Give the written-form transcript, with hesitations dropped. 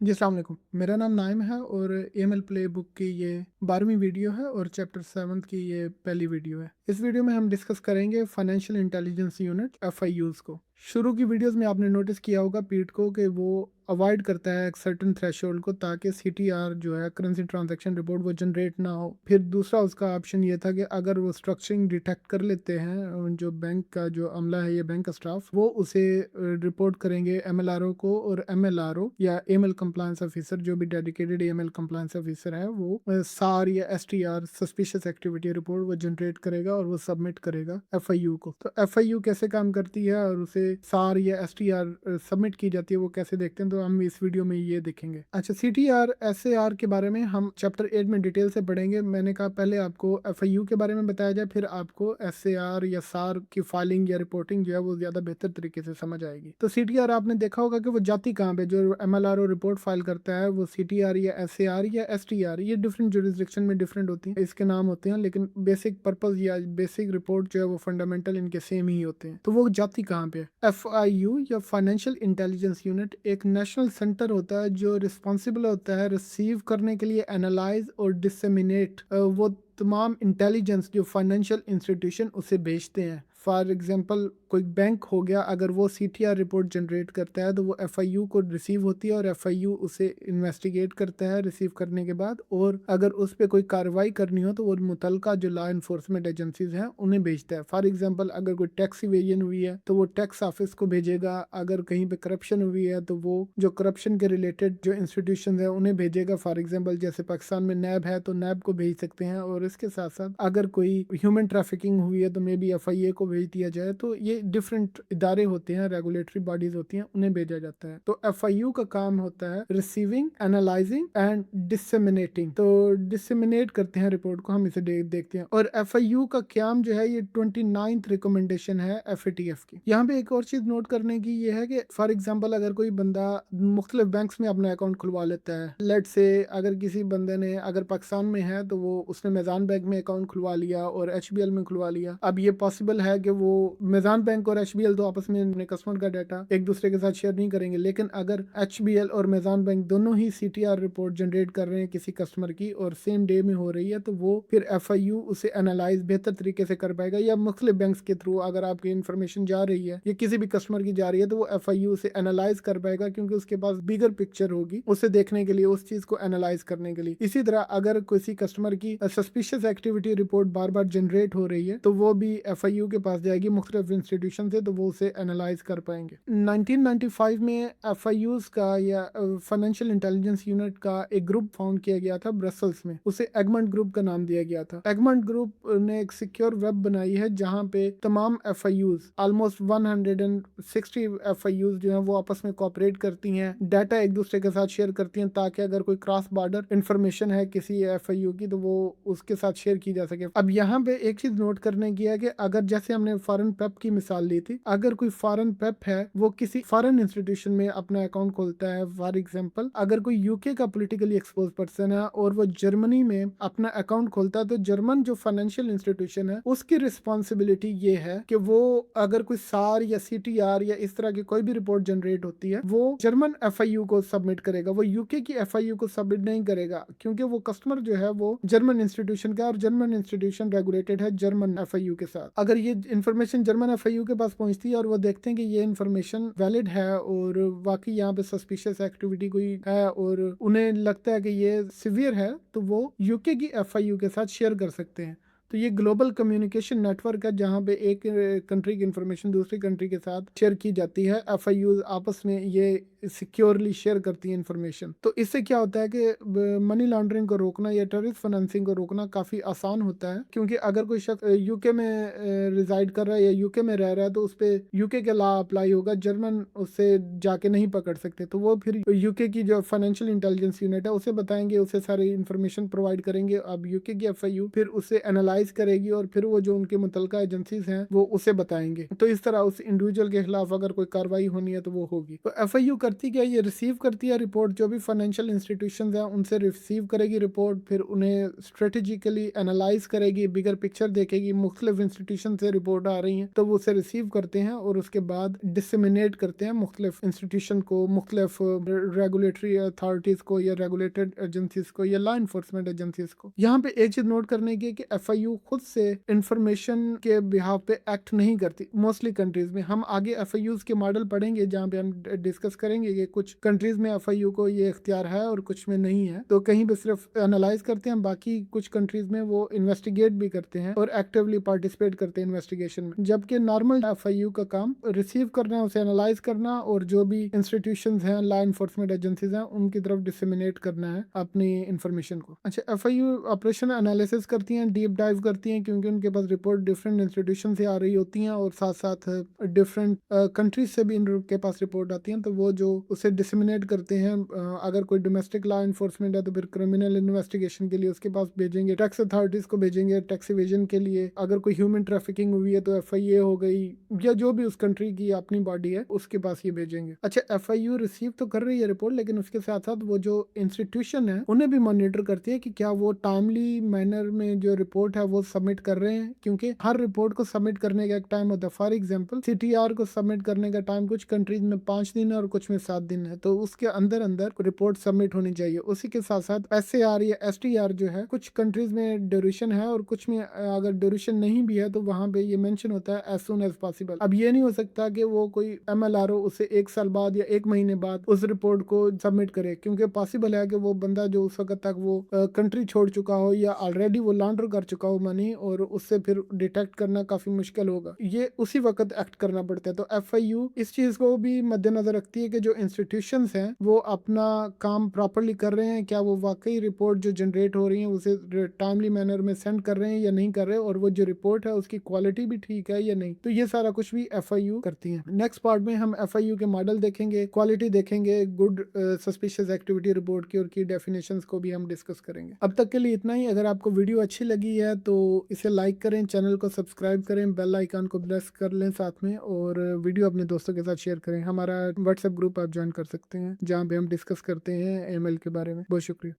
जी, अस्सलाम वालेकुम। मेरा नाम नाइम है और एएमएल प्ले बुक की ये 12वीं वीडियो है और चैप्टर 7 की ये पहली वीडियो है। इस वीडियो में हम डिस्कस करेंगे फाइनेंशियल इंटेलिजेंस यूनिट एफआईयूज़ को। शुरू की वीडियोस में आपने नोटिस किया होगा पीट को कि वो अवॉइड करता है एक सर्टेन थ्रेशोल्ड को ताकि सीटीआर जो है करेंसी ट्रांजैक्शन रिपोर्ट वो जनरेट ना हो। फिर दूसरा उसका ऑप्शन ये था कि अगर वो स्ट्रक्चरिंग डिटेक्ट कर लेते हैं जो बैंक का जो अमला है, ये बैंक का स्टाफ, वो उसे रिपोर्ट करेंगे एमएलआरओ को, और एमएलआरओ या एमएल कंप्लायंस ऑफिसर जो भी डेडिकेटेड एमएल कंप्लायंस ऑफिसर है वो सार या एसटीआर सस्पिशियस एक्टिविटी रिपोर्ट वो जनरेट करेगा और वो सबमिट करेगा एफआईयू को। तो एफआईयू कैसे काम करती है और उसे सार या एसटीआर सबमिट की जाती है वो कैसे देखते हैं, तो हम इस वीडियो में ये देखेंगे। अच्छा, सीटीआर एसएआर के बारे में हम चैप्टर 8 में डिटेल से पढ़ेंगे। मैंने कहा पहले आपको एफआईयू के बारे में बताया जाए, फिर आपको एसएआर या सार की फाइलिंग या रिपोर्टिंग जो है वो ज्यादा बेहतर तरीके से समझ आएगी। तो सीटीआर आपने देखा होगा कि वो जाती कहाँ पे, जो एमएलआरओ रिपोर्ट फाइल करता है वो सीटीआर या एसएआर या एसटीआर, ये डिफरेंट जुरिस्डिक्शन में डिफरेंट होती है, इसके नाम होते हैं, लेकिन बेसिक पर्पज या बेसिक रिपोर्ट जो है वो फंडामेंटल इनके सेम ही होते हैं। तो वो जाती कहाँ पे? एफआईयू या फाइनेंशियल इंटेलिजेंस यूनिट एक नेशनल सेंटर होता है जो रिस्पॉन्सिबल होता है रिसीव करने के लिए, एनालाइज और डिसेमिनेट वो तमाम इंटेलिजेंस जो फाइनेंशियल इंस्टीट्यूशन उसे भेजते हैं। फॉर एग्जांपल कोई बैंक हो गया, अगर वो सीटीआर रिपोर्ट जनरेट करता है तो वो एफआईयू को रिसीव होती है और एफआईयू उसे इन्वेस्टिगेट करता है रिसीव करने के बाद, और अगर उस पर कोई कार्रवाई करनी हो तो वो मुतलका जो लॉ इन्फोर्समेंट एजेंसीज हैं उन्हें भेजता है। फॉर एग्जांपल अगर कोई टैक्स इवेजन हुई है तो वो टैक्स ऑफिस को भेजेगा, अगर कहीं पे करप्शन हुई है तो वो जो करप्शन के रिलेटेड जो इंस्टीट्यूशन है उन्हें भेजेगा। फॉर एग्जाम्पल जैसे पाकिस्तान में नैब है तो नैब को भेज सकते हैं, और इसके साथ साथ अगर कोई ह्यूमन ट्रैफिकिंग हुई है तो मे बी एफआईए को भेज दिया जाए। तो ये डिफरेंट इदारे होते हैं, रेगुलेटरी बॉडीज होती हैं, उन्हें भेजा जाता है। तो एफआईयू का काम होता है रिसीविंग, एनालाइजिंग एंड डिसेमिनेटिंग। तो डिसेमिनेट करते हैं रिपोर्ट को, हम इसे देखते हैं। और एफआईयू का काम जो है ये 29th रिकमेंडेशन है एफएटीएफ की। यहाँ पे एक और चीज नोट करने की ये है कि फॉर एग्जाम्पल अगर कोई बंदा मुख्तलिफ बैंक्स में अपना अकाउंट खुलवा लेता है, लेट से अगर किसी बंदे ने अगर पाकिस्तान में है तो वो उसने मेजान बैंक में अकाउंट खुलवा लिया और एचबीएल में खुलवा लिया। अब ये पॉसिबल है कि वो मेजान बैंक और एचबीएल तो आपस में अपने कस्टमर का डाटा एक दूसरे के साथ शेयर नहीं करेंगे, लेकिन अगर एचबीएल और मेजान बैंक दोनों ही सीटीआर रिपोर्ट जनरेट कर रहे हैं किसी कस्टमर की और सेम डे में हो रही है, तो वो फिर एफआईयू उसे एनालाइज बेहतर तरीके से कर पाएगा। या मुख्तलिफ बैंक्स के थ्रू अगर आपकी इन्फॉर्मेशन जा रही है या किसी भी कस्टमर की जा रही है तो वो एफआईयू उसे एनालाइज कर पाएगा, क्योंकि उसके पास बिगर पिक्चर होगी उसे देखने के लिए, उस चीज को एनालाइज करने के लिए। इसी तरह अगर किसी कस्टमर की सस्पिशियस एक्टिविटी रिपोर्ट बार बार जनरेट हो रही है तो वो भी एफआईयू के पास जाएगी मुख्तलिफ इंस्टीट्यूशन से, तो वो उसे एनालाइज कर पाएंगे। 1995 में एफआईयूज का या फाइनेंशियल इंटेलिजेंस यूनिट का एक ग्रुप फाउंड किया गया था ब्रसल्स में, उसे एगमंट ग्रुप का नाम दिया गया था। एगमंट ग्रुप ने एक सिक्योर वेब बनाई है जहां पे तमाम एफआईयूज, ऑलमोस्ट 160 एफआईयूज जो हैं वो आपस में कोऑपरेट करती हैं, डाटा एक दूसरे के साथ शेयर करती हैं, ताकि अगर कोई क्रॉस बॉर्डर इंफॉर्मेशन है किसी एफआईयू की तो वो उसके साथ शेयर की जा सके। अब यहाँ पे एक चीज नोट करने की है कि अगर जैसे हमने फॉरेन पेप की मिसाल ली थी, अगर कोई फॉरेन पेप है वो किसी फॉरेन इंस्टीट्यूशन में अपना अकाउंट खोलता है, फॉर एग्जांपल अगर कोई यूके का पॉलिटिकली एक्सपोज पर्सन है और वो जर्मनी में अपना अकाउंट खोलता है, तो जर्मन जो फाइनेंशियल इंस्टीट्यूशन है उसकी रिस्पॉन्सिबिलिटी ये है कि वो अगर कोई सार या सीटीआर या इस तरह की कोई भी रिपोर्ट जनरेट होती है वो जर्मन एफआईयू को सबमिट करेगा, वो यूके की एफआईयू को सबमिट नहीं करेगा, क्योंकि वो कस्टमर जो है वो जर्मन इंस्टीट्यूशन का, और जर्मन इंस्टीट्यूशन रेगुलेटेड है जर्मन एफआईयू के साथ। अगर ये इन्फॉर्मेशन जर्मन एफआईयू के पास पहुंचती है और वो देखते हैं कि ये इन्फॉर्मेशन वैलिड है और वाकई यहाँ पे सस्पिशियस एक्टिविटी कोई है और उन्हें लगता है कि ये सिवियर है, तो वो यूके की एफआईयू के साथ शेयर कर सकते हैं। तो ये ग्लोबल कम्युनिकेशन नेटवर्क है जहाँ पे एक कंट्री की इंफॉर्मेशन दूसरी कंट्री के साथ शेयर की जाती है। एफआईयू आपस में ये सिक्योरली शेयर करती है इंफॉर्मेशन। तो इससे क्या होता है कि मनी लॉन्ड्रिंग को रोकना या टेररिस्ट फाइनेंसिंग को रोकना काफी आसान होता है, क्योंकि अगर कोई शख्स यूके में रिजाइड कर रहा है या यूके में रह रहा है तो उस पर यूके के लॉ अप्लाई होगा, जर्मन उससे जाके नहीं पकड़ सकते। तो वो फिर यूके की जो फाइनेंशियल इंटेलिजेंस यूनिट है उसे बताएंगे, उसे सारी इंफॉर्मेशन प्रोवाइड करेंगे। अब यूके की एफआईयू फिर उसे एनालाइज एनालाइज करेगी और फिर वो जो उनके मुतलका एजेंसीज हैं वो उसे बताएंगे। तो इस तरह उस इंडिविजुअल के खिलाफ अगर कोई कार्रवाई होनी है तो वो होगी। तो एफआईयू करती क्या, ये रिसीव करती है रिपोर्ट, जो भी फाइनेंशियल इंस्टीट्यूशन हैं उनसे रिसीव करेगी रिपोर्ट, फिर उन्हें स्ट्रेटेजिकली एनालाइज करेगी, बिगर पिक्चर देखेगी, मुख्तलिफ इंस्टीट्यूशन से रिपोर्ट आ रही हैं तो वो उसे रिसीव करते हैं और उसके बाद डिसमिनेट करते हैं मुख्तलिफ इंस्टीट्यूशन को, मुख्तलिफ रेगुलेटरी अथॉरिटीज को या रेगुलेटेड एजेंसीज को या लॉ इन्फोर्समेंट एजेंसीज को। यहाँ पे एक चीज नोट करने की कि एफआईयू खुद से इंफॉर्मेशन के बिहाफ पे एक्ट नहीं करती मोस्टली कंट्रीज में। हम आगे एफआईयूज के मॉडल पढ़ेंगे जहाँ पे हम डिस्कस करेंगे कि कुछ कंट्रीज में एफआईयू को ये इख्तियार है और कुछ में नहीं है। तो कहीं पे सिर्फ एनालाइज करते हैं, बाकी कुछ कंट्रीज में वो इन्वेस्टिगेट भी करते हैं और एक्टिवली पार्टिसिपेट करते हैं इन्वेस्टिगेशन में। जबकि नॉर्मल एफआईयू का काम रिसीव करना, उसे एनालाइज करना और जो भी इंस्टीट्यूशंस हैं, लॉ इन्फोर्समेंट एजेंसीज हैं, उनकी तरफ डिसमिनेट करना है अपनी इंफॉर्मेशन को। अच्छा, एफआईयू ऑपरेशन एनालिसिस करती हैं, डीप डाइव करती हैं, क्योंकि उनके पास रिपोर्ट डिफरेंट इंस्टीट्यूशन से आ रही होती हैं और साथ साथ डिफरेंट कंट्रीज से भी इनके पास रिपोर्ट आती हैं। तो वो जो उसे डिसमिनेट करते हैं, अगर कोई डोमेस्टिक लॉ इन्फोर्समेंट है तो फिर क्रिमिनल इन्वेस्टिगेशन के लिए उसके पास भेजेंगे, टैक्स अथॉरिटीज को भेजेंगे टैक्स इवेजन के लिए, अगर कोई ह्यूमन ट्रैफिकिंग हुई है तो एफआईए हो गई, या जो भी उस कंट्री की अपनी बॉडी है उसके पास ये भेजेंगे। अच्छा, एफआईयू रिसीव तो कर रही है रिपोर्ट, लेकिन उसके साथ साथ वो जो इंस्टीट्यूशन है उन्हें भी मॉनिटर करती है कि क्या वो टाइमली मैनर में जो रिपोर्ट है वो सबमिट कर रहे हैं, क्योंकि हर रिपोर्ट को सबमिट करने का एक टाइम होता है। फॉर एग्जाम्पल सीटीआर को सबमिट करने का टाइम कुछ कंट्रीज में 5 दिन है और कुछ में 7 दिन है, तो उसके अंदर अंदर रिपोर्ट सबमिट होनी चाहिए। उसी के साथ साथ एसएआर या एसटीआर जो है कुछ कंट्रीज में ड्यूरेशन है और कुछ में अगर ड्यूरेशन नहीं भी है तो वहां पे ये मेंशन होता है एज सून एज पॉसिबल। अब ये नहीं हो सकता कि वो कोई एमएलआरओ उसे 1 साल बाद या 1 महीने बाद उस रिपोर्ट को सबमिट करे, क्योंकि पॉसिबल है कि वो बंदा जो उस वक्त तक वो कंट्री छोड़ चुका हो या ऑलरेडी वो लॉन्डर कर चुका हो मनी, और उससे फिर डिटेक्ट करना काफी मुश्किल होगा, ये उसी वक्त एक्ट करना पड़ता है। तो एफआईयू इस चीज को भी मद्देनजर रखती है कि जो इंस्टीट्यूशंस हैं वो अपना काम प्रॉपरली कर रहे हैं, क्या वो वाकई रिपोर्ट जो जनरेट हो रही है उसे टाइमली मैनर में सेंड कर रहे हैं या नहीं कर रहे, और वो जो रिपोर्ट है उसकी क्वालिटी भी ठीक है या नहीं। तो ये सारा कुछ भी एफआईयू करती हैं। नेक्स्ट पार्ट में हम एफआईयू के मॉडल देखेंगे, क्वालिटी देखेंगे, गुड सस्पिशियस एक्टिविटी रिपोर्ट की और की डेफिनेशंस को भी हम डिस्कस करेंगे। अब तक के लिए इतना ही। अगर आपको वीडियो अच्छी लगी है तो इसे लाइक करें, चैनल को सब्सक्राइब करें, बेल आइकन को प्रेस कर लें साथ में, और वीडियो अपने दोस्तों के साथ शेयर करें। हमारा व्हाट्सएप ग्रुप आप ज्वाइन कर सकते हैं जहाँ पे हम डिस्कस करते हैं एमएल के बारे में। बहुत शुक्रिया।